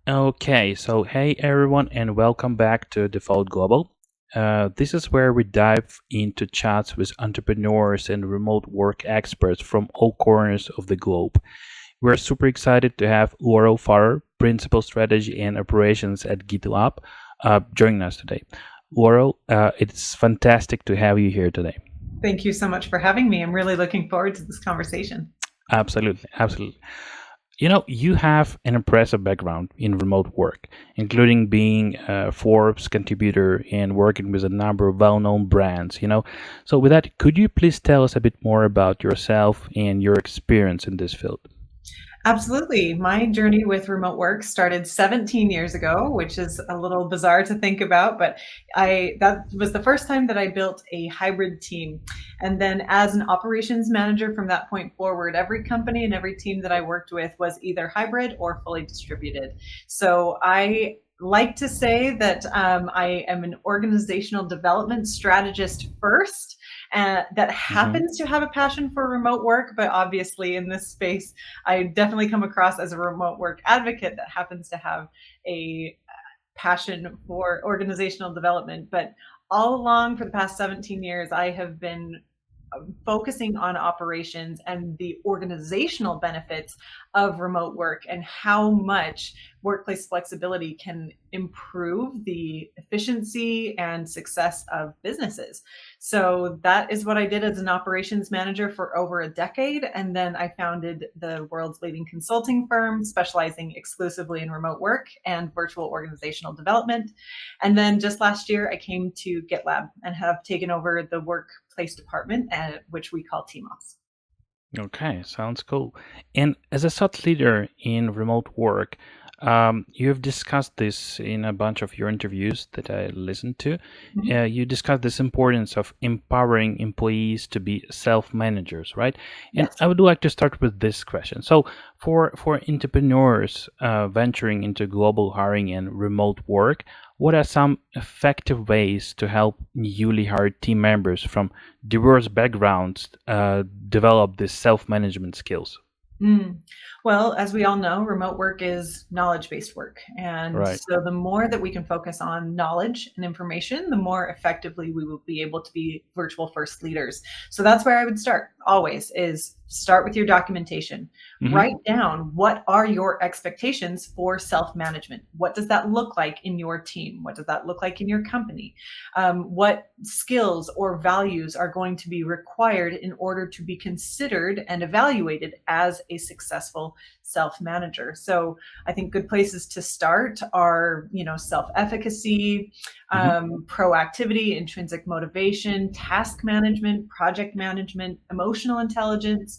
Okay, so hey everyone, and welcome back to Default Global. This is where we dive into chats with entrepreneurs and remote work experts from all corners of the globe. We're super excited to have Laurel Farrer, Principal Strategy and Operations at GitLab, joining us today. Laurel, it's fantastic to have you here today. Thank you so much for having me. I'm really looking forward to this conversation. Absolutely, absolutely. You have an impressive background in remote work, including being a Forbes contributor and working with a number of well-known brands. So with that, could you please tell us a bit more about yourself and your experience in this field? Absolutely. My journey with remote work started 17 years ago, which is a little bizarre to think about, but that was the first time that I built a hybrid team. And then as an operations manager from that point forward, every company and every team that I worked with was either hybrid or fully distributed. So I like to say that I am an organizational development strategist first, that Hmm. happens to have a passion for remote work, but obviously in this space, I definitely come across as a remote work advocate that happens to have a passion for organizational development. But all along for the past 17 years, I have been focusing on operations and the organizational benefits of remote work and how much workplace flexibility can improve the efficiency and success of businesses. So that is what I did as an operations manager for over a decade. And then I founded the world's leading consulting firm specializing exclusively in remote work and virtual organizational development. And then just last year, I came to GitLab and have taken over the workplace department, which we call TMOS. Okay, sounds cool. And as a thought leader in remote work, you have discussed this in a bunch of your interviews that I listened to. Mhm. You discussed this importance of empowering employees to be self-managers, right? And Yes. I would like to start with this question. So, for entrepreneurs venturing into global hiring and remote work, what are some effective ways to help newly hired team members from diverse backgrounds develop these self-management skills? Mm. Well, as we all know, remote work is knowledge-based work. And Right. so the more that we can focus on knowledge and information, the more effectively we will be able to be virtual first leaders. So that's where I would start always is start with your documentation. Hmm. Write down what are your expectations for self-management? What does that look like in your team? What does that look like in your company? What skills or values are going to be required in order to be considered and evaluated as a successful self-manager. So I think good places to start are, self-efficacy, Hmm. proactivity, intrinsic motivation, task management, project management, emotional intelligence.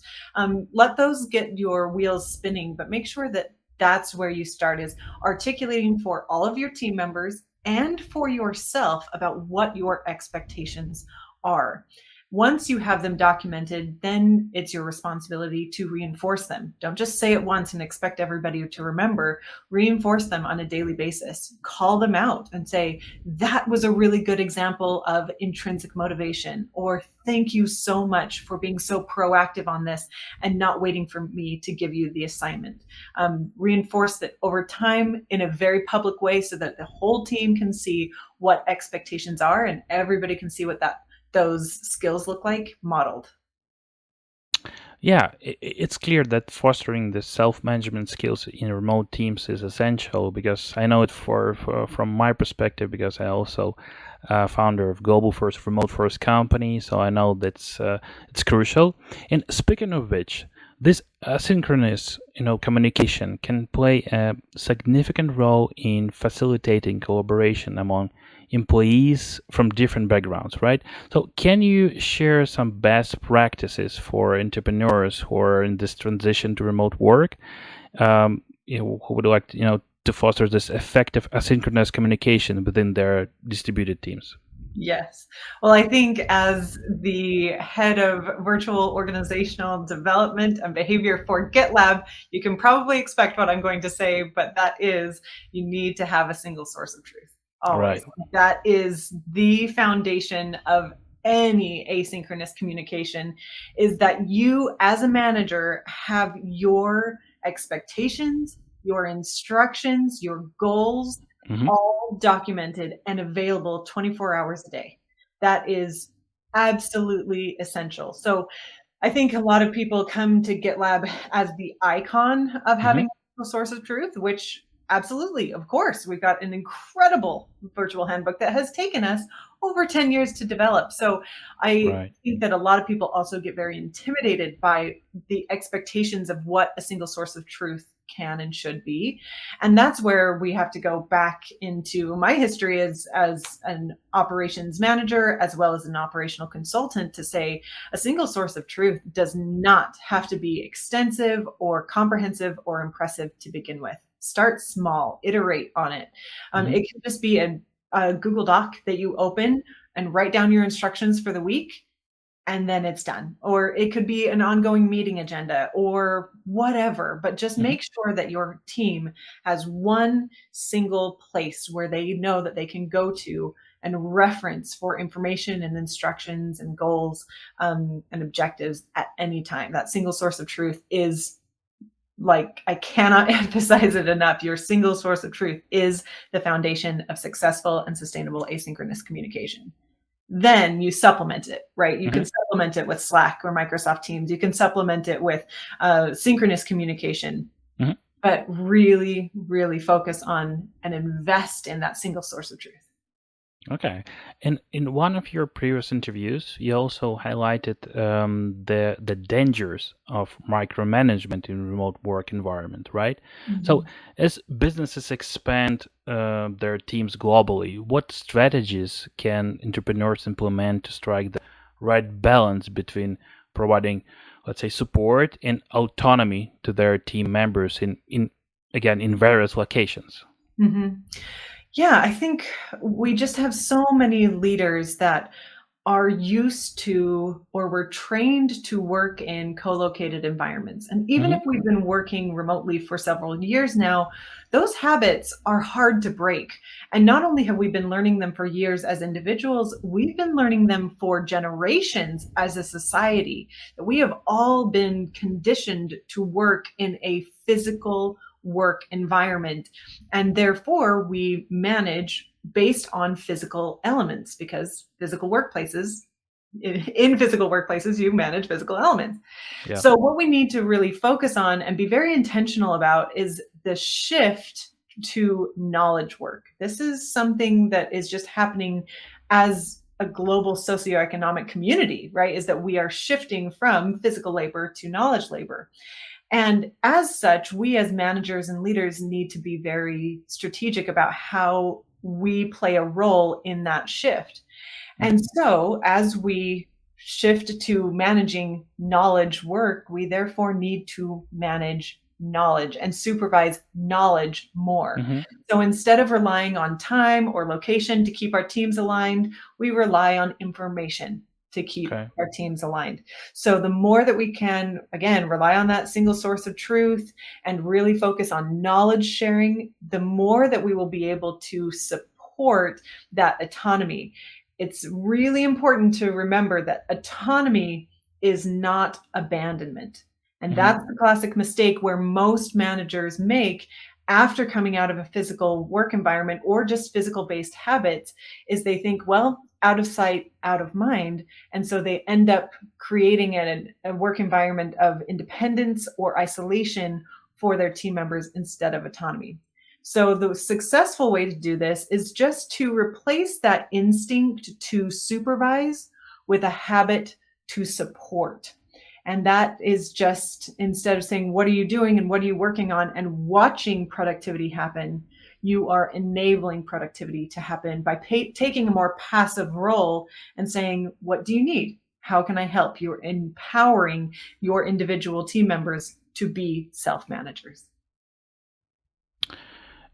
Let those get your wheels spinning, but make sure that that's where you start is articulating for all of your team members and for yourself about what your expectations are. Once you have them documented, then it's your responsibility to reinforce them. Don't just say it once and expect everybody to remember. Reinforce them on a daily basis. Call them out and say, that was a really good example of intrinsic motivation, or thank you so much for being so proactive on this and not waiting for me to give you the assignment. Reinforce that over time in a very public way so that the whole team can see what expectations are and everybody can see what those skills look like modeled. Yeah, it's clear that fostering the self-management skills in remote teams is essential because I know it from my perspective because I also founder of global first remote first company, so I know that's it's crucial. And speaking of which, this asynchronous communication can play a significant role in facilitating collaboration among employees from different backgrounds, right? So, can you share some best practices for entrepreneurs who are in this transition to remote work? Who would like to foster this effective asynchronous communication within their distributed teams? Yes. Well, I think as the head of virtual organizational development and behavior for GitLab, you can probably expect what I'm going to say, but that is you need to have a single source of truth. Always. Right. That is the foundation of any asynchronous communication is that you as a manager have your expectations, your instructions, your goals, Hmm. all documented and available 24 hours a day. That is absolutely essential. So I think a lot of people come to GitLab as the icon of Hmm. having a source of truth, which absolutely, of course, we've got an incredible virtual handbook that has taken us over 10 years to develop. So I Right. think that a lot of people also get very intimidated by the expectations of what a single source of truth can and should be. And that's where we have to go back into my history as an operations manager, as well as an operational consultant, to say, a single source of truth does not have to be extensive or comprehensive or impressive to begin with. Start small, iterate on it. Hmm. It can just be a Google Doc that you open and write down your instructions for the week, and then it's done. Or it could be an ongoing meeting agenda or whatever, but just Hmm. make sure that your team has one single place where they know that they can go to and reference for information and instructions and goals, and objectives at any time. That single source of truth is, like, I cannot emphasize it enough. Your single source of truth is the foundation of successful and sustainable asynchronous communication. Then you supplement it, right? You can Hmm. supplement it with Slack or Microsoft Teams. You can supplement it with synchronous communication, Hmm. but really, really focus on and invest in that single source of truth. Okay. And in one of your previous interviews, you also highlighted the dangers of micromanagement in remote work environment, right? So, Mhm. as businesses expand their teams globally, what strategies can entrepreneurs implement to strike the right balance between providing, let's say, support and autonomy to their team members in again in various locations? Mhm. Yeah, I think we just have so many leaders that are used to or were trained to work in co-located environments. And even Hmm. if we've been working remotely for several years now, those habits are hard to break. And not only have we been learning them for years as individuals, we've been learning them for generations as a society. That we have all been conditioned to work in a physical work environment. And therefore, we manage based on physical elements, because physical workplaces, in physical workplaces, you manage physical elements. Yeah. So what we need to really focus on and be very intentional about is the shift to knowledge work. This is something that is just happening as a global socioeconomic community, right? Is that we are shifting from physical labor to knowledge labor. And as such, we as managers and leaders need to be very strategic about how we play a role in that shift. And Hmm. so, as we shift to managing knowledge work, we therefore need to manage knowledge and supervise knowledge more. Hmm. So instead of relying on time or location to keep our teams aligned, we rely on information to keep Okay. our teams aligned. So the more that we can, again, rely on that single source of truth and really focus on knowledge sharing, the more that we will be able to support that autonomy. It's really important to remember that autonomy is not abandonment. And Hmm. that's the classic mistake where most managers make after coming out of a physical work environment or just physical based habits, is they think, well, out of sight, out of mind. And so they end up creating a work environment of independence or isolation for their team members instead of autonomy. So the successful way to do this is just to replace that instinct to supervise with a habit to support. And that is just, instead of saying, what are you doing and what are you working on, and watching productivity happen, you are enabling productivity to happen by taking a more passive role and saying, what do you need? How can I help? You're empowering your individual team members to be self managers.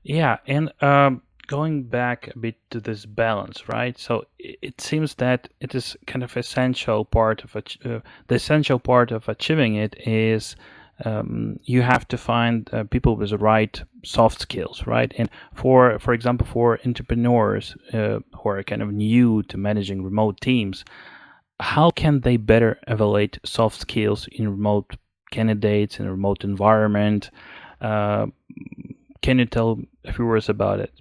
Yeah, and going back a bit to this balance, right? So it seems that it is kind of essential part of the essential part of achieving it is you have to find people with the right soft skills, right? And for example, for entrepreneurs who are kind of new to managing remote teams, how can they better evaluate soft skills in remote candidates in a remote environment? Uh, can you tell a few words about it?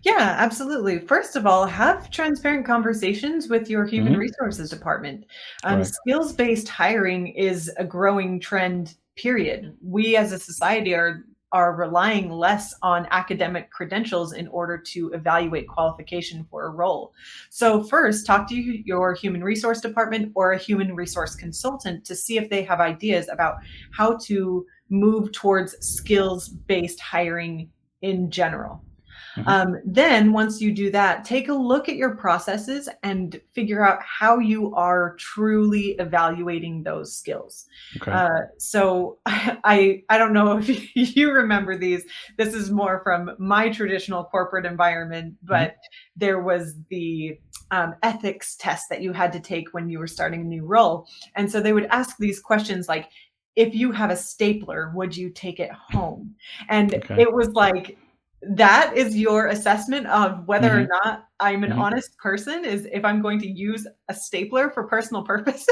Yeah, absolutely. First of all, have transparent conversations with your human Hmm. resources department. Right. Skills-based hiring is a growing trend, period. We as a society are relying less on academic credentials in order to evaluate qualification for a role. So first, talk to your human resource department or a human resource consultant to see if they have ideas about how to move towards skills-based hiring in general. Hmm. Then once you do that, take a look at your processes and figure out how you are truly evaluating those skills. Okay. So I don't know if you remember these. This is more from my traditional corporate environment, Hmm. but there was the ethics test that you had to take when you were starting a new role. And so they would ask these questions like, if you have a stapler, would you take it home? And Okay. it was like, that is your assessment of whether or Hmm. not I'm an Hmm. honest person, is if I'm going to use a stapler for personal purposes.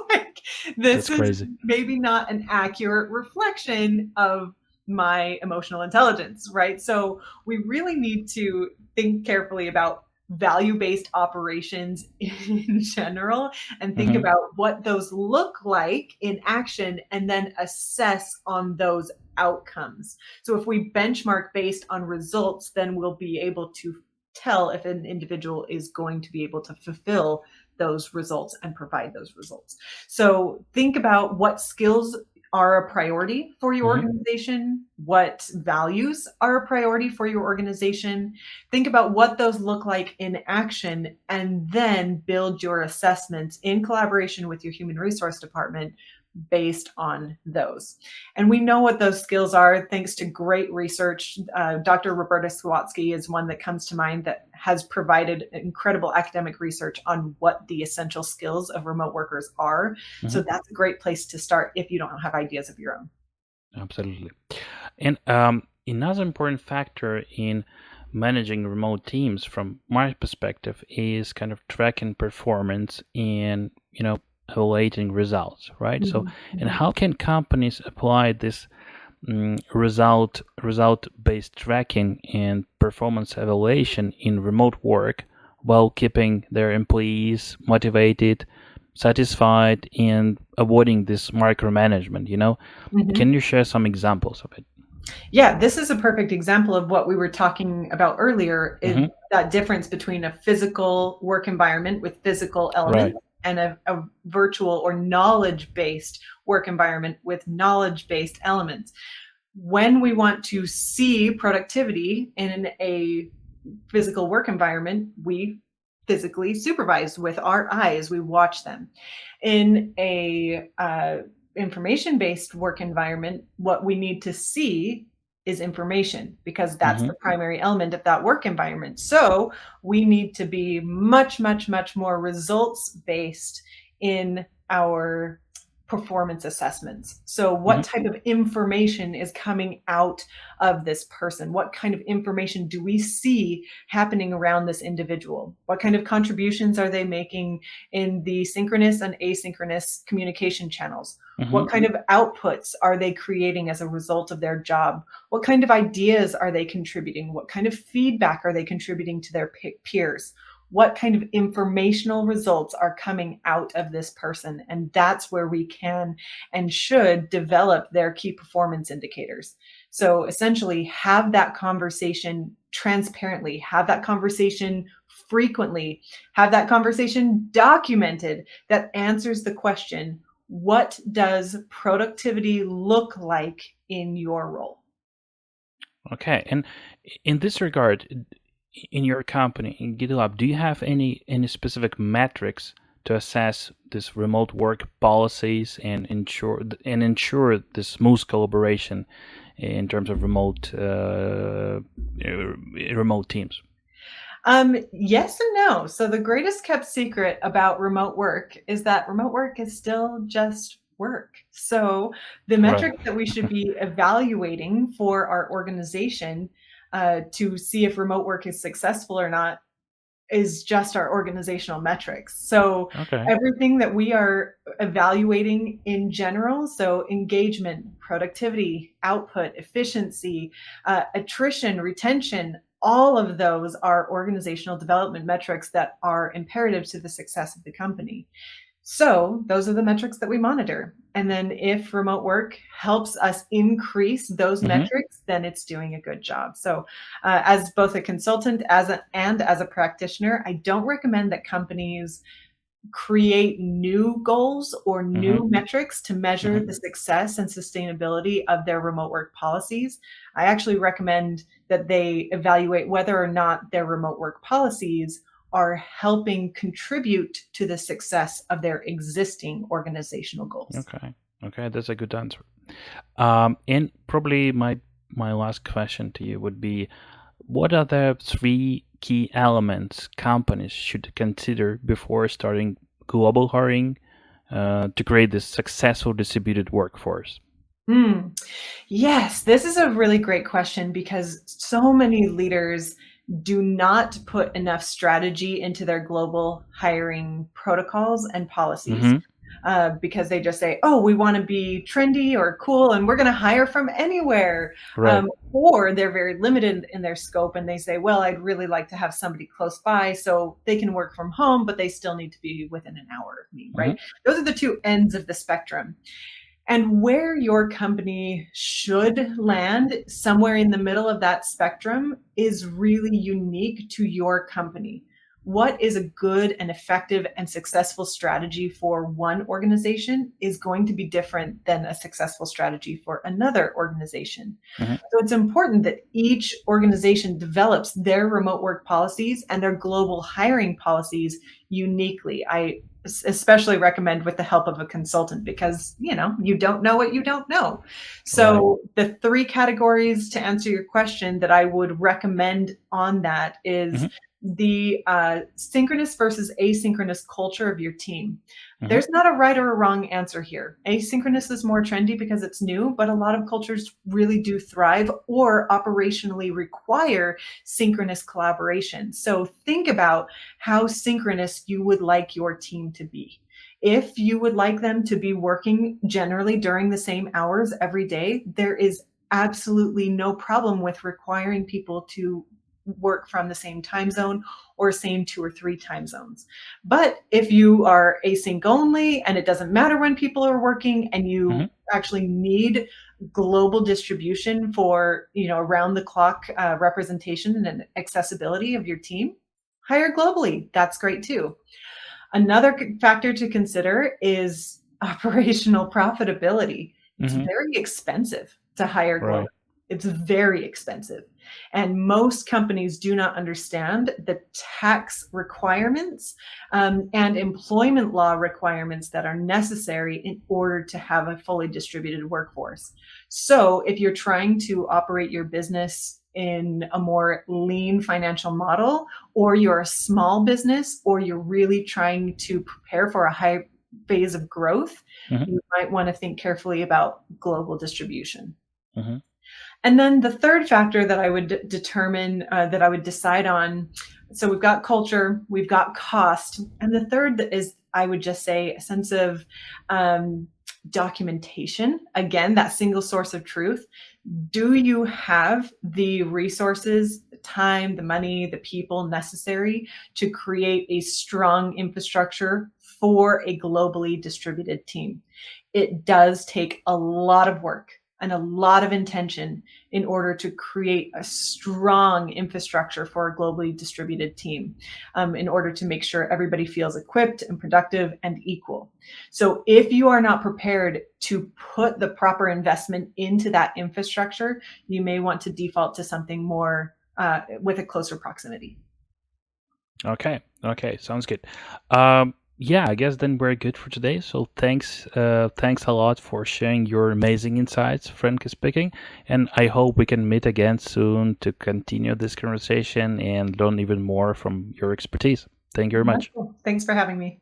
Like, That's this is crazy. maybe not an accurate reflection of my emotional intelligence, right? So we really need to think carefully about value-based operations in general and think Hmm. about what those look like in action and then assess on those outcomes. So if we benchmark based on results, then we'll be able to tell if an individual is going to be able to fulfill those results and provide those results. So think about what skills are a priority for your Hmm. organization, what values are a priority for your organization. Think about what those look like in action, and then build your assessments in collaboration with your human resource department based on those. And we know what those skills are thanks to great research. Dr. Roberta Swatsky is one that comes to mind that has provided incredible academic research on what the essential skills of remote workers are. Hmm. So that's a great place to start if you don't have ideas of your own. Absolutely. And another important factor in managing remote teams, from my perspective, is kind of tracking performance and evaluating results, right? So, Mhm, and mhm. how can companies apply this result based tracking and performance evaluation in remote work while keeping their employees motivated, satisfied, and avoiding this micromanagement? Can Mhm. you share some examples of it? Yeah, this is a perfect example of what we were talking about earlier, is Hmm. that difference between a physical work environment with physical Right. elements and a virtual or knowledge-based work environment with knowledge-based elements. When we want to see productivity in a physical work environment, we physically supervise with our eyes, we watch them. In a information-based work environment, what we need to see is information, because that's Hmm. the primary element of that work environment. So we need to be much, much, much more results based in our performance assessments. So what Hmm. type of information is coming out of this person? What kind of information do we see happening around this individual? What kind of contributions are they making in the synchronous and asynchronous communication channels? Hmm. What kind of outputs are they creating as a result of their job? What kind of ideas are they contributing? What kind of feedback are they contributing to their peers? What kind of informational results are coming out of this person? And that's where we can and should develop their key performance indicators. So essentially, have that conversation transparently, have that conversation frequently, have that conversation documented that answers the question, what does productivity look like in your role? Okay. And in this regard, in your company, in GitLab, do you have any specific metrics to assess this remote work policies and ensure this smooth collaboration in terms of remote teams? Yes and no. So the greatest kept secret about remote work is that remote work is still just work. So the Right. metrics that we should be evaluating for our organization to see if remote work is successful or not is just our organizational metrics. So Okay. everything that we are evaluating in general, so engagement, productivity, output, efficiency, attrition, retention, all of those are organizational development metrics that are imperative to the success of the company. So those are the metrics that we monitor. And then if remote work helps us increase those Hmm. metrics, then it's doing a good job. So as both a consultant and as a practitioner, I don't recommend that companies create new goals or Hmm. new metrics to measure Hmm. the success and sustainability of their remote work policies. I actually recommend that they evaluate whether or not their remote work policies are helping contribute to the success of their existing organizational goals. Okay. Okay, that's a good answer. And probably my last question to you would be, what are the three key elements companies should consider before starting global hiring to create this successful distributed workforce? Hmm. Yes, this is a really great question because so many leaders do not put enough strategy into their global hiring protocols and policies. Hmm. Because they just say, "Oh, we want to be trendy or cool, and we're going to hire from anywhere." Right. Or they're very limited in their scope, and they say, "Well, I'd really like to have somebody close by so they can work from home, but they still need to be within an hour of me." Hmm. Right? Those are the two ends of the spectrum. And where your company should land, somewhere in the middle of that spectrum, is really unique to your company. What is a good and effective and successful strategy for one organization is going to be different than a successful strategy for another organization. Hmm. So it's important that each organization develops their remote work policies and their global hiring policies uniquely. I especially recommend with the help of a consultant because, you don't know what you don't know. Right. So the three categories to answer your question that I would recommend on that is Hmm. the synchronous versus asynchronous culture of your team. Hmm. There's not a right or a wrong answer here. Asynchronous is more trendy because it's new, but a lot of cultures really do thrive or operationally require synchronous collaboration. So think about how synchronous you would like your team to be. If you would like them to be working generally during the same hours every day, there is absolutely no problem with requiring people to work from the same time zone or same 2 or 3 time zones. But if you are async only and it doesn't matter when people are working and Hmm. you actually need global distribution for, around the clock representation and accessibility of your team, hire globally. That's great too. Another factor to consider is operational profitability. It's Hmm. very expensive to hire globally. Right. It's very expensive. And most companies do not understand the tax requirements and employment law requirements that are necessary in order to have a fully distributed workforce. So if you're trying to operate your business in a more lean financial model, or you're a small business, or you're really trying to prepare for a high phase of growth, Hmm. you might want to think carefully about global distribution. Hmm. And then the third factor that I would determine, that I would decide on, so we've got culture, we've got cost, and the third is, I would just say, a sense of documentation. Again, that single source of truth. Do you have the resources, the time, the money, the people necessary to create a strong infrastructure for a globally distributed team? It does take a lot of work and a lot of intention in order to create a strong infrastructure for a globally distributed team, in order to make sure everybody feels equipped and productive and equal. So if you are not prepared to put the proper investment into that infrastructure, you may want to default to something more with a closer proximity. Okay. Okay. Sounds good. Yeah, I guess then we're good for today. So thanks a lot for sharing your amazing insights, frankly speaking. And I hope we can meet again soon to continue this conversation and learn even more from your expertise. Thank you very much. Wonderful. Thanks for having me.